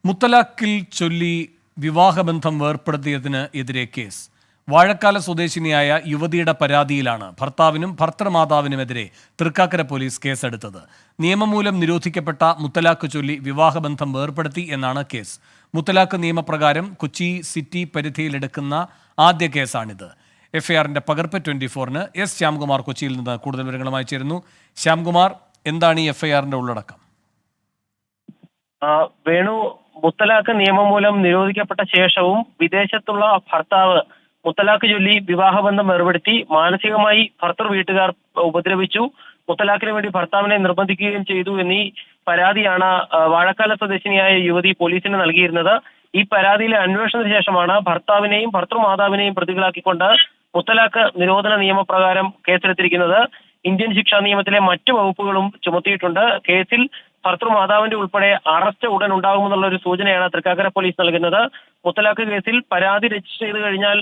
മുത്തലാഖിൽ ചൊല്ലി വിവാഹബന്ധം വേർപ്പെടുത്തിയതിന് എതിരെ കേസ്. വാഴക്കാല സ്വദേശിനിയായ യുവതിയുടെ പരാതിയിലാണ് ഭർത്താവിനും ഭർത്തൃമാതാവിനുമെതിരെ തൃക്കാക്കര പോലീസ് കേസെടുത്തത്. നിയമം മൂലം നിരോധിക്കപ്പെട്ട മുത്തലാഖ് ചൊല്ലി വിവാഹബന്ധം വേർപ്പെടുത്തി എന്നാണ് കേസ്. മുത്തലാഖ് നിയമപ്രകാരം കൊച്ചി സിറ്റി പരിധിയിലെടുക്കുന്ന ആദ്യ കേസാണിത്. എഫ്ഐആറിന്റെ പകർപ്പ് 24-ന് എസ് ശ്യാംകുമാർ കൊച്ചിയിൽ നിന്ന് കൂടുതൽ വിവരങ്ങളുമായി ചേരുന്നു. ശ്യാംകുമാർ, എന്താണ് ഈ എഫ്ഐആറിന്റെ ഉള്ളടക്കം? വേണു, മുത്തലാഖ് നിയമം മൂലം നിരോധിക്കപ്പെട്ട ശേഷവും വിദേശത്തുള്ള ഭർത്താവ് മുത്തലാഖ് ചൊല്ലി വിവാഹബന്ധം ഏർപ്പെടുത്തി മാനസികമായി ഭർത്തൃ വീട്ടുകാർ ഉപദ്രവിച്ചു, മുത്തലാഖിന് വേണ്ടി ഭർത്താവിനെ നിർബന്ധിക്കുകയും ചെയ്തു എന്നീ പരാതിയാണ് വാഴക്കാല സ്വദേശിനിയായ യുവതി പോലീസിന് നൽകിയിരുന്നത്. ഈ പരാതിയിലെ അന്വേഷണത്തിന് ശേഷമാണ് ഭർത്താവിനെയും ഭർത്തൃമാതാവിനെയും പ്രതികളാക്കിക്കൊണ്ട് മുത്തലാഖ് നിരോധന നിയമപ്രകാരം കേസെടുത്തിരിക്കുന്നത്. ഇന്ത്യൻ ശിക്ഷാ നിയമത്തിലെ മറ്റു വകുപ്പുകളും ചുമത്തിയിട്ടുണ്ട്. കേസിൽ ഭർത്തൃമാതാവിന്റെ ഉൾപ്പെടെ അറസ്റ്റ് ഉടൻ ഉണ്ടാകുമെന്നുള്ള ഒരു സൂചനയാണ് തൃക്കാക്കര പോലീസ് നൽകുന്നത്. മുത്തലാഖ് കേസിൽ പരാതി രജിസ്റ്റർ ചെയ്ത് കഴിഞ്ഞാൽ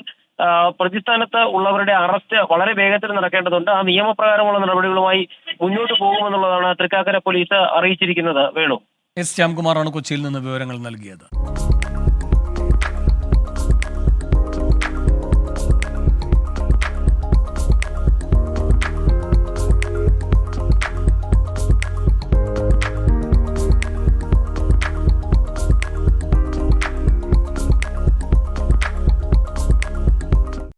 പ്രതിസ്ഥാനത്ത് ഉള്ളവരുടെ അറസ്റ്റ് വളരെ വേഗത്തിൽ നടക്കേണ്ടതുണ്ട്. ആ നിയമപ്രകാരമുള്ള നടപടികളുമായി മുന്നോട്ട് പോകുമെന്നുള്ളതാണ് തൃക്കാക്കര പോലീസ് അറിയിച്ചിരിക്കുന്നത്. വേണു, എസ് ശ്യാംകുമാറാണ് കൊച്ചിയിൽ നിന്ന് വിവരങ്ങൾ നൽകിയത്.